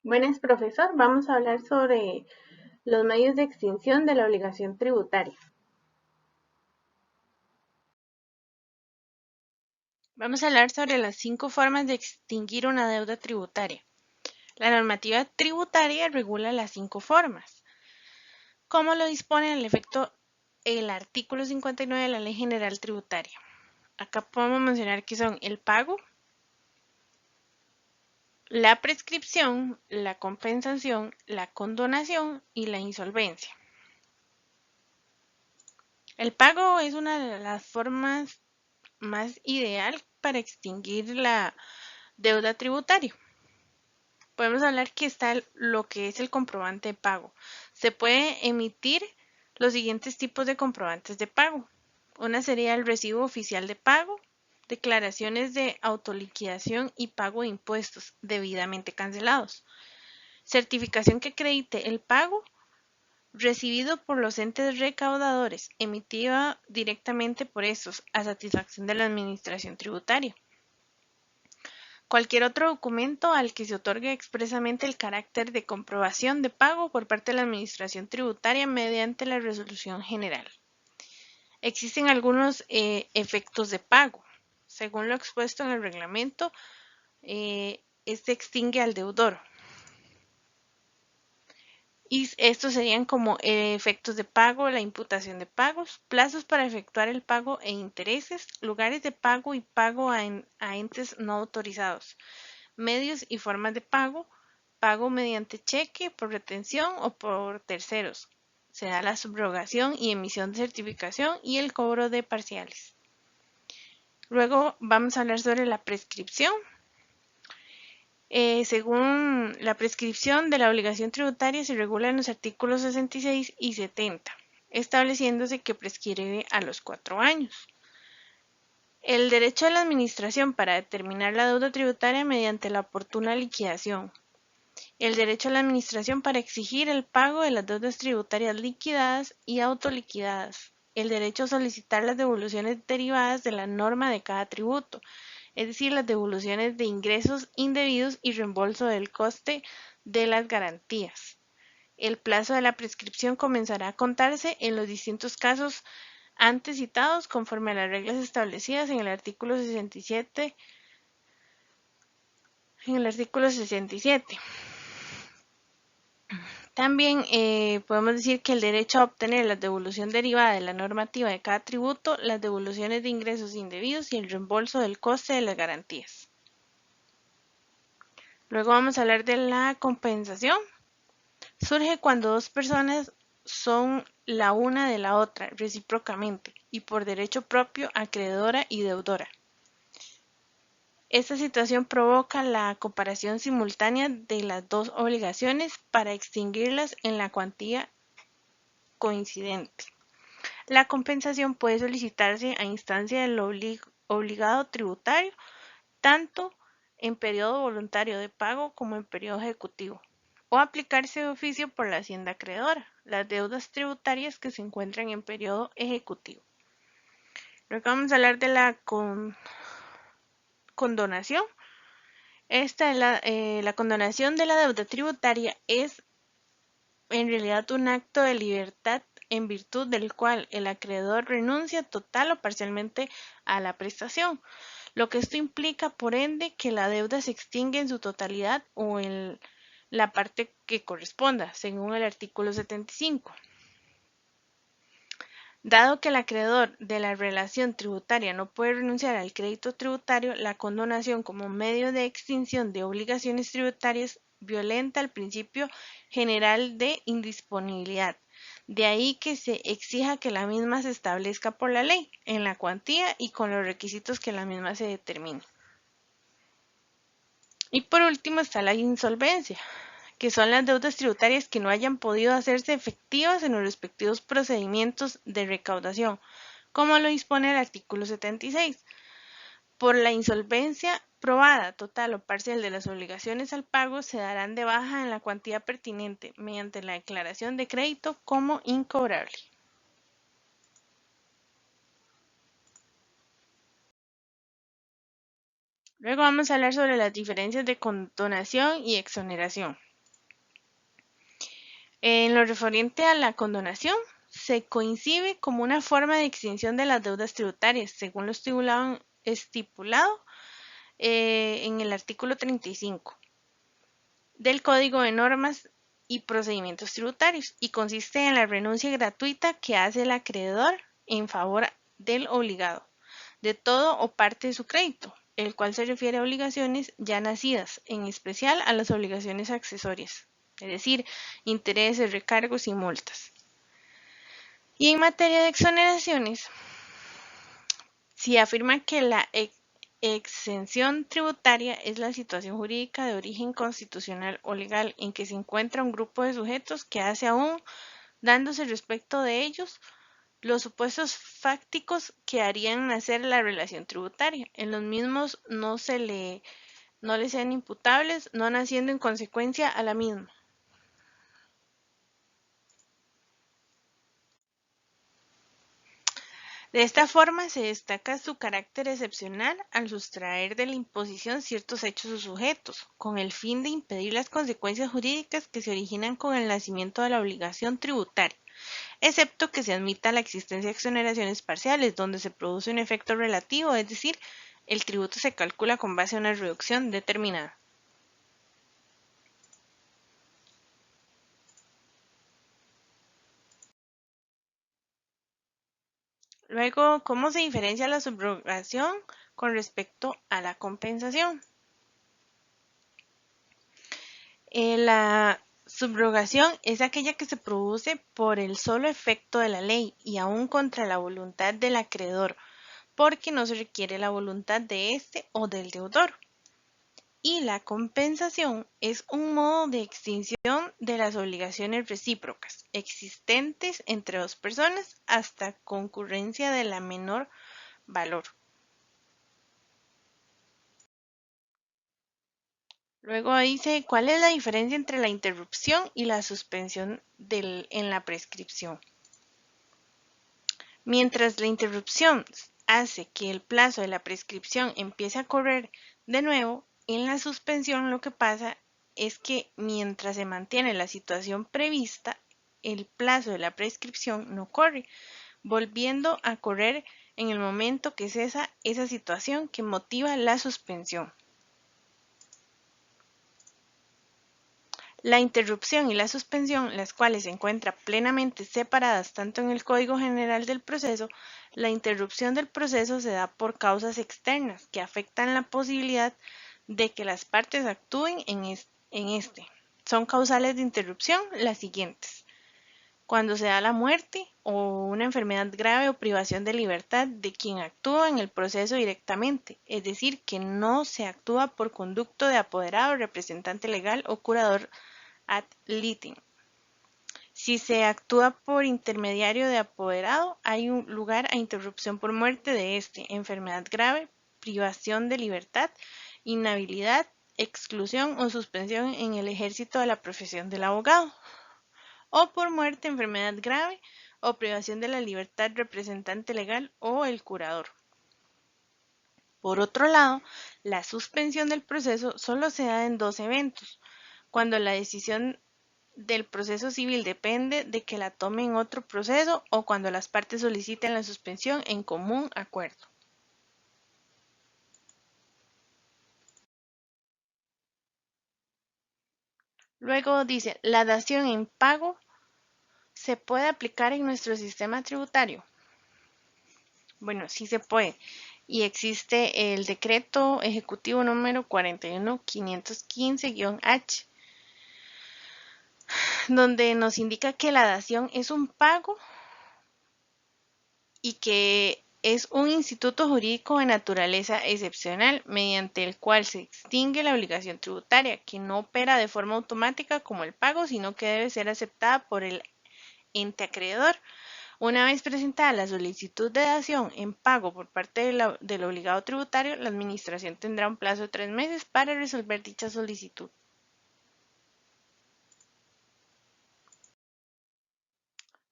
Buenas, profesor. Vamos a hablar sobre los medios de extinción de la obligación tributaria. Vamos a hablar sobre las 5 formas de extinguir una deuda tributaria. La normativa tributaria regula las 5 formas. ¿Cómo lo dispone el artículo 59 de la Ley General Tributaria? Acá podemos mencionar que son el pago, la prescripción, la compensación, la condonación y la insolvencia. El pago es una de las formas más ideal para extinguir la deuda tributaria. Podemos hablar que está lo que es el comprobante de pago. Se puede emitir los siguientes tipos de comprobantes de pago. Una sería el recibo oficial de pago, declaraciones de autoliquidación y pago de impuestos debidamente cancelados, certificación que acredite el pago recibido por los entes recaudadores, emitida directamente por estos a satisfacción de la Administración Tributaria. Cualquier otro documento al que se otorgue expresamente el carácter de comprobación de pago por parte de la Administración Tributaria mediante la Resolución General. Existen algunos efectos de pago. Según lo expuesto en el reglamento, este extingue al deudor. Y estos serían como efectos de pago, la imputación de pagos, plazos para efectuar el pago e intereses, lugares de pago y pago a entes no autorizados, medios y formas de pago, pago mediante cheque, por retención o por terceros. Se da la subrogación y emisión de certificación y el cobro de parciales. Luego vamos a hablar sobre la prescripción. Según la prescripción de la obligación tributaria se regula en los artículos 66 y 70, estableciéndose que prescribe a los 4 años. El derecho de la administración para determinar la deuda tributaria mediante la oportuna liquidación. El derecho a la administración para exigir el pago de las deudas tributarias liquidadas y autoliquidadas. El derecho a solicitar las devoluciones derivadas de la norma de cada tributo, es decir, las devoluciones de ingresos indebidos y reembolso del coste de las garantías. El plazo de la prescripción comenzará a contarse en los distintos casos antes citados conforme a las reglas establecidas en el artículo 67. También podemos decir que el derecho a obtener la devolución derivada de la normativa de cada tributo, las devoluciones de ingresos indebidos y el reembolso del coste de las garantías. Luego vamos a hablar de la compensación. Surge cuando dos personas son la una de la otra recíprocamente y por derecho propio acreedora y deudora. Esta situación provoca la comparación simultánea de las dos obligaciones para extinguirlas en la cuantía coincidente. La compensación puede solicitarse a instancia del obligado tributario, tanto en periodo voluntario de pago como en periodo ejecutivo, o aplicarse de oficio por la hacienda acreedora, las deudas tributarias que se encuentran en periodo ejecutivo. Luego vamos a hablar de la condonación. La condonación de la deuda tributaria es en realidad un acto de libertad en virtud del cual el acreedor renuncia total o parcialmente a la prestación, lo que esto implica, por ende, que la deuda se extingue en su totalidad o en la parte que corresponda, según el artículo 75. Dado que el acreedor de la relación tributaria no puede renunciar al crédito tributario, la condonación como medio de extinción de obligaciones tributarias violenta el principio general de indisponibilidad. De ahí que se exija que la misma se establezca por la ley, en la cuantía y con los requisitos que la misma se determine. Y por último está la insolvencia, que son las deudas tributarias que no hayan podido hacerse efectivas en los respectivos procedimientos de recaudación, como lo dispone el artículo 76. Por la insolvencia probada, total o parcial de las obligaciones al pago, se darán de baja en la cuantía pertinente mediante la declaración de crédito como incobrable. Luego vamos a hablar sobre las diferencias de condonación y exoneración. En lo referente a la condonación, se concibe como una forma de extinción de las deudas tributarias, según lo estipulado en el artículo 35 del Código de Normas y Procedimientos Tributarios, y consiste en la renuncia gratuita que hace el acreedor en favor del obligado de todo o parte de su crédito, el cual se refiere a obligaciones ya nacidas, en especial a las obligaciones accesorias, es decir, intereses, recargos y multas. Y en materia de exoneraciones, se afirma que la exención tributaria es la situación jurídica de origen constitucional o legal en que se encuentra un grupo de sujetos que hace aún dándose respecto de ellos los supuestos fácticos que harían nacer la relación tributaria. En los mismos no le sean imputables, no naciendo en consecuencia a la misma. De esta forma se destaca su carácter excepcional al sustraer de la imposición ciertos hechos o sujetos, con el fin de impedir las consecuencias jurídicas que se originan con el nacimiento de la obligación tributaria, excepto que se admita la existencia de exoneraciones parciales, donde se produce un efecto relativo, es decir, el tributo se calcula con base a una reducción determinada. Luego, ¿cómo se diferencia la subrogación con respecto a la compensación? La subrogación es aquella que se produce por el solo efecto de la ley y aún contra la voluntad del acreedor, porque no se requiere la voluntad de éste o del deudor. Y la compensación es un modo de extinción de las obligaciones recíprocas existentes entre dos personas hasta concurrencia de la menor valor. Luego dice, ¿cuál es la diferencia entre la interrupción y la suspensión en la prescripción? Mientras la interrupción hace que el plazo de la prescripción empiece a correr de nuevo, en la suspensión lo que pasa es que mientras se mantiene la situación prevista, el plazo de la prescripción no corre, volviendo a correr en el momento que cesa esa situación que motiva la suspensión. La interrupción y la suspensión, las cuales se encuentran plenamente separadas tanto en el Código General del Proceso, la interrupción del proceso se da por causas externas que afectan la posibilidad de que las partes actúen en este. Son causales de interrupción las siguientes: cuando se da la muerte o una enfermedad grave o privación de libertad de quien actúa en el proceso directamente, es decir, que no se actúa por conducto de apoderado, representante legal o curador ad litem. Si se actúa por intermediario de apoderado, hay un lugar a interrupción por muerte de este, enfermedad grave, privación de libertad, inhabilidad, exclusión o suspensión en el ejercicio de la profesión del abogado, o por muerte, enfermedad grave o privación de la libertad, representante legal o el curador. Por otro lado, la suspensión del proceso solo se da en dos eventos: cuando la decisión del proceso civil depende de que la tome en otro proceso o cuando las partes soliciten la suspensión en común acuerdo. Luego dice, ¿la dación en pago se puede aplicar en nuestro sistema tributario? Bueno, sí se puede. Y existe el decreto ejecutivo número 41515-H, donde nos indica que la dación es un pago y que es un instituto jurídico de naturaleza excepcional mediante el cual se extingue la obligación tributaria, que no opera de forma automática como el pago, sino que debe ser aceptada por el ente acreedor. Una vez presentada la solicitud de dación en pago por parte del obligado tributario, la Administración tendrá un plazo de 3 meses para resolver dicha solicitud.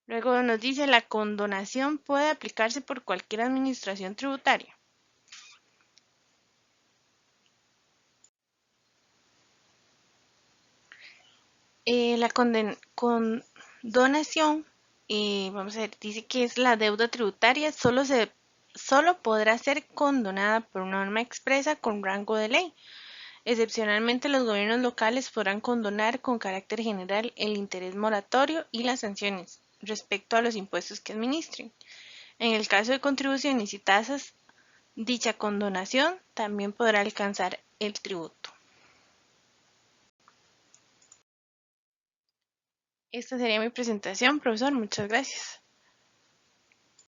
Luego nos dice, la condonación puede aplicarse por cualquier administración tributaria. La condonación, vamos a ver, dice que es la deuda tributaria, solo podrá ser condonada por una norma expresa con rango de ley. Excepcionalmente, los gobiernos locales podrán condonar con carácter general el interés moratorio y las sanciones respecto a los impuestos que administren. En el caso de contribuciones y tasas, dicha condonación también podrá alcanzar el tributo. Esta sería mi presentación, profesor. Muchas gracias.